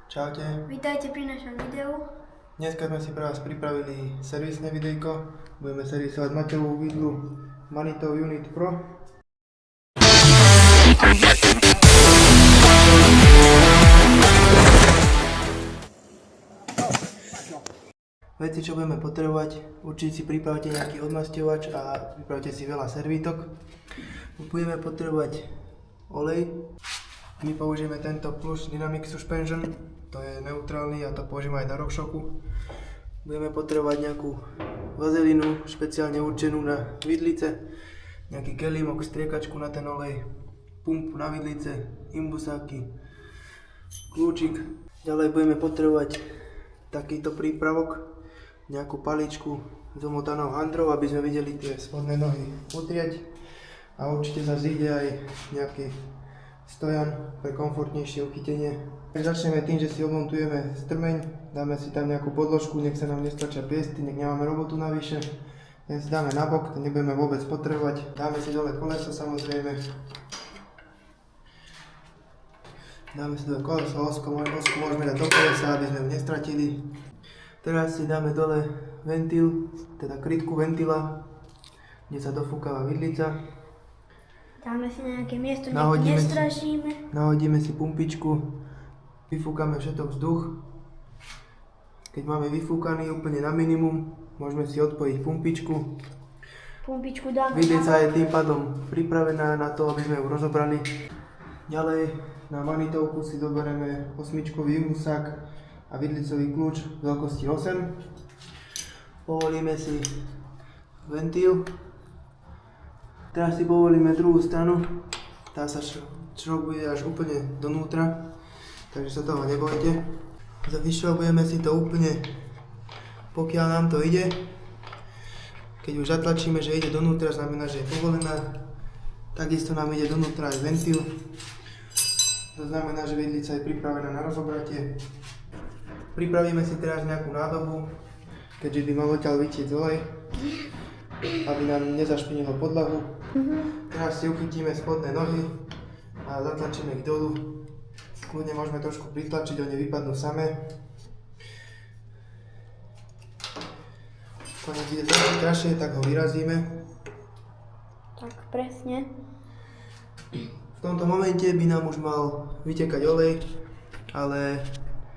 Čaute. Vítajte pri našom videu. Dneska sme si pre vás pripravili servisné videjko. Budeme servisovať Mateovú vidlu Manito Unit Pro. Veci, čo budeme potrebovať, určite si pripravte nejaký odmasťovač a pripravte si veľa servítok. Budeme potrebovať olej. My použijeme tento Plus Dynamic Suspension, to je neutrálny a to použijeme aj na RockShoku. Budeme potrebovať nejakú vazelínu špeciálne určenú na vidlice, nejaký kelímok, striekačku na ten olej, pumpu na vidlice, imbusáky, kľúčik. Ďalej budeme potrebovať takýto prípravok, nejakú paličku s omotanou handrou, aby sme videli tie spodné nohy utrieť. A určite sa zíde aj nejaký stojan pre komfortnejšie uchytenie. Začneme tým, že si omontujeme strmeň, dáme si tam nejakú podložku, nech sa nám nestlačia piesty, nech nemáme robotu navyše. Ten si dáme nabok, to nebudeme vôbec potrebovať. Dáme si dole koleso samozrejme. Dáme si dole koleso, osku môžeme dať do kolesa, aby sme ho nestratili. Teraz si dáme dole ventil, teda krytku ventila, kde sa dofúkava vidlica. Dáme si na nejaké miesto, nech nestrašíme. Nahodíme si pumpičku, vyfúkame všetok vzduch. Keď máme vyfúkaný úplne na minimum, môžeme si odpojiť pumpičku. Pumpičku dáme. Vidlica je tým pádom pripravená na to, aby sme ju rozobrali. Ďalej na manitovku si zoberieme 8-čkový imbusák a vidlicový kľúč veľkosti 8. Povolíme si ventil. Teraz si povolíme druhú stranu. Tá sa šrobuje až úplne donútra, takže sa toho nebojte. Vyšrobujeme si to úplne, pokiaľ nám to ide. Keď už zatlačíme, že ide donútra, znamená, že je povolená. Takisto nám ide donútra aj ventil. To znamená, že vidlica je pripravená na rozobratie. Pripravíme si teraz nejakú nádobu, keďže by mal odtiaľ vytieť olej, aby nám nezašpinilo podlahu. Teraz si uchytíme spodné nohy a zatlačíme ich dolu. Kľudne môžeme trošku pritlačiť, oni vypadnú samé. Keď bude trošku ťažšie, tak ho vyrazíme. Tak presne. V tomto momente by nám už mal vytekať olej, ale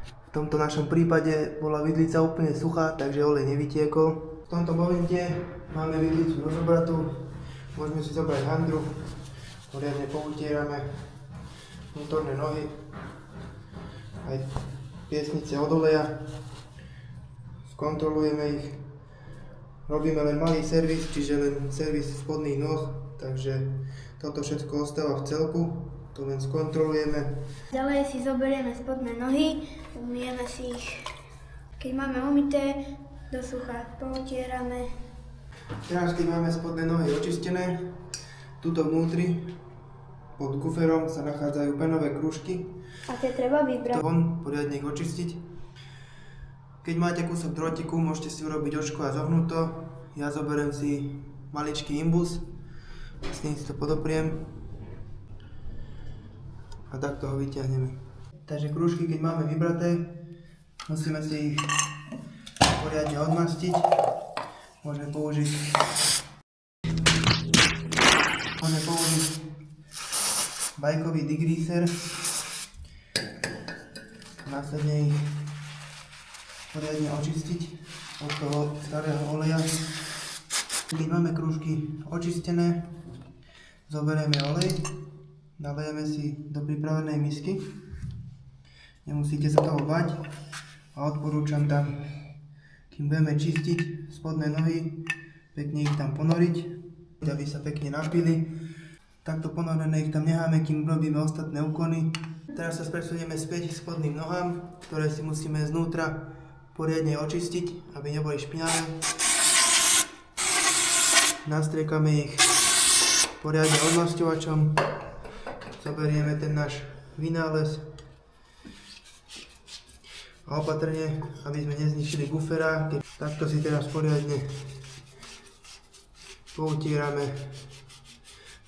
v tomto našom prípade bola vidlica úplne suchá, takže olej nevytiekol. V tomto momente máme vidlicu rozobratú, môžeme si zobrať handru, poriadne poutierame vnútorné nohy, aj piesnice od oleja, skontrolujeme ich, robíme len malý servis, čiže len servis spodných noh, takže toto všetko ostáva v celku, to len skontrolujeme. Ďalej si zoberieme spodné nohy, umieme si ich. Keď máme umyté, do sucha poutierame. Teraz, keď máme spodné nohy očistené, tuto vnútri, pod kuferom sa nachádzajú penové krúžky. A tie treba vybrať. Von, poriadne ich očistiť. Keď máte kúsok drôtiku, môžete si urobiť očko a zohnúť to. Ja zoberiem si maličký imbus, s tým si to podopriem a takto ho vyťahneme. Takže krúžky, keď máme vybraté, musíme si ich poriadne odmastiť. Môžeme použiť bajkový degreaser. Následne ich poriadne očistiť od toho starého oleja. Keď máme krúžky očistené, zoberieme olej, nalejeme si do pripravenej misky. Nemusíte sa toho bať a odporúčam tam, kým budeme čistiť spodné nohy, pekne ich tam ponoriť, aby sa pekne napili. Takto ponorené ich tam necháme, kým robíme ostatné úkony. Teraz sa presunieme späť k spodným nohám, ktoré si musíme znútra poriadne očistiť, aby neboli špinavé. Nastriekame ich poriadne odmasťovačom. Zoberieme ten náš vynález a opatrne, aby sme nezničili bufera. Takto si teraz poriadne poutierame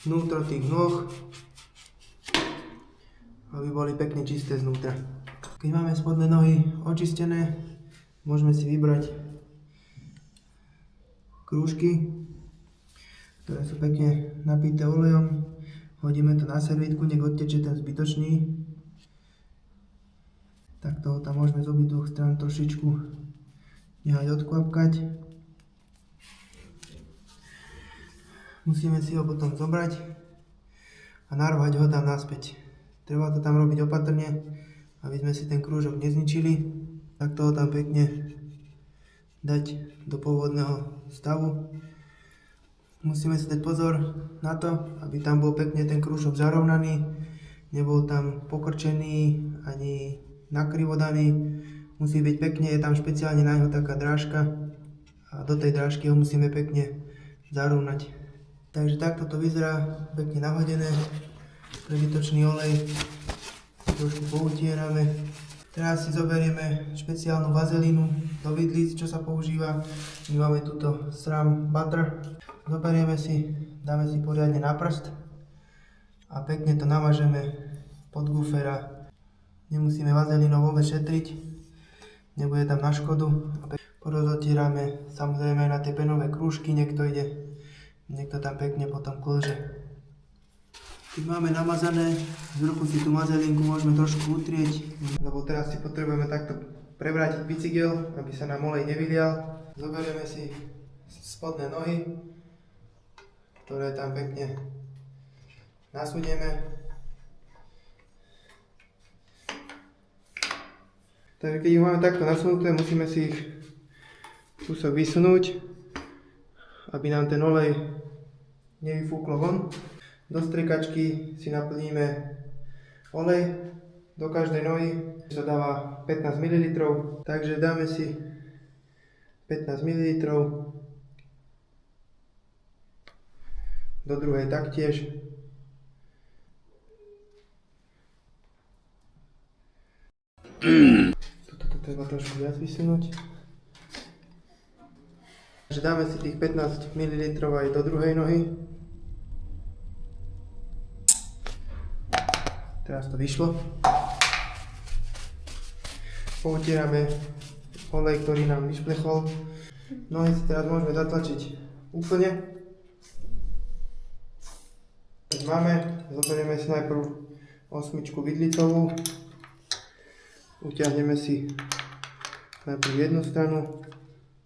vnútro tých nôh, aby boli pekne čisté znútra. Keď máme spodné nohy očistené, môžeme si vybrať krúžky, ktoré sú pekne napité olejom. Hodíme to na servítku, nech odteče ten zbytočný. Tak toho tam môžeme z obidvoch strán trošičku nehať odkvapkať. Musíme si ho potom zobrať a narvať ho tam naspäť. Treba to tam robiť opatrne, aby sme si ten krúžok nezničili. Tak toho tam pekne dať do pôvodného stavu. Musíme si dať pozor na to, aby tam bol pekne ten krúžok zarovnaný, nebol tam pokrčený ani nakrivo daný. Musí byť pekne, je tam špeciálne na ňo taká drážka a do tej drážky ho musíme pekne zarovnať. Takže takto to vyzerá, pekne nahodené, prebytočný olej, trošku poutierame. Teraz si zoberieme špeciálnu vazelínu do vidlíc, čo sa používa. My máme túto SRAM Butter. Zoberieme si, dáme si poriadne na prst a pekne to namažeme pod gufera. Nemusíme vazelínou vôbec šetriť, nebude tam na škodu. Porozotierame samozrejme aj na tie penové krúžky, niekto tam pekne potom klže. Keď máme namazané, z ruku si tú mazelinku môžeme trošku utrieť, lebo teraz si potrebujeme takto prevrátiť bicykel, aby sa nám olej nevylial. Zoberieme si spodné nohy, ktoré tam pekne nasunieme. Takže keď ich máme takto nasunuté, musíme si ich kúsok vysunúť, aby nám ten olej nevyfúklo von. Do striekačky si naplníme olej, do každej nohy sa dáva 15 ml, takže dáme si 15 ml, do druhej taktiež. Toto treba trošku viac vysunúť. Takže dáme si tých 15 ml aj do druhej nohy. Teraz to vyšlo. Poutierame olej, ktorý nám vyšplechol. Nohy si teraz môžeme zatlačiť úplne. Keď máme, zoberieme si najprv osmičku vidlicovú. Utiahneme si najprv jednu stranu.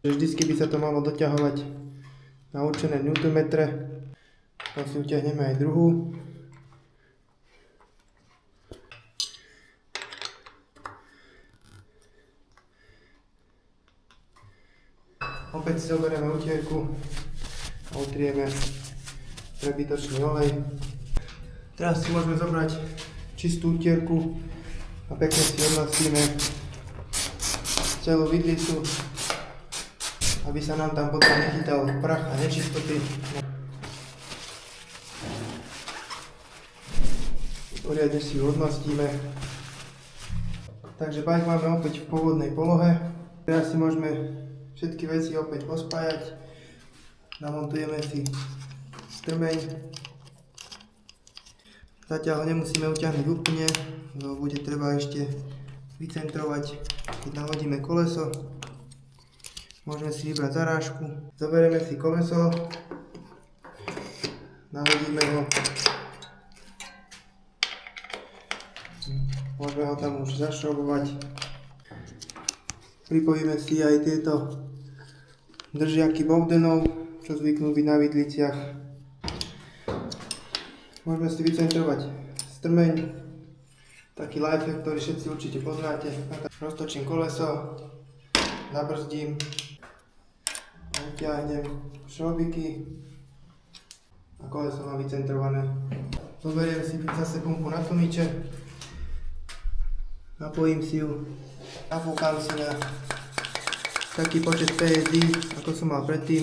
Vždycky by sa to malo doťahovať na určené newtonmetre. Potom si utiahneme aj druhú. Opäť si zoberieme utierku a utrieme prebytočný olej. Teraz si môžeme zobrať čistú utierku a pekne si odmastíme celú vidlicu, aby sa nám tam potom nechytal prach a nečistoty. Poriadne si ju odmastíme. Takže bajk máme opäť v pôvodnej polohe. Teraz si môžeme všetky veci opäť pospájať. Namontujeme si strmeň. Zatiaľ ho nemusíme utiahnuť úplne, lebo bude treba ešte vycentrovať, keď nahodíme koleso. Môžeme si vybrať zarážku. Zoberieme si koleso, nahodíme ho. Môžeme ho tam už zašrobovať. Pripojíme si aj tieto držiaky Bowdenov, čo zvyknú byť na vidliciach. Môžeme si vycentrovať strmeň, taký lifehack, ktorý všetci určite poznáte. Roztočím koleso, nabrzdím, utiahnem šrobiky a koleso mám vycentrované. Zoberiem si zase pumpu na tlmiče, napojím si ju, nafúkam si na taký počet PSD, ako som mal predtým.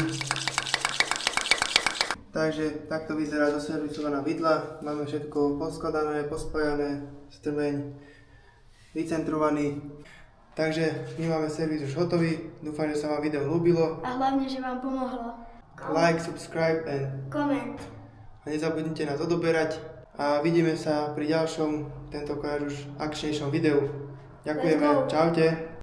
Takže takto vyzerá doservisovaná vidla. Máme všetko poskladané, pospájané, strmeň vycentrovaný. Takže my máme servis už hotový. Dúfam, že sa vám video ľúbilo. A hlavne, že vám pomohlo. Like, subscribe and Koment. a nezabudnite nás odoberať. A vidíme sa pri ďalšom, tentokrát už akčnejšom videu. Ďakujeme, Let's go. čaute.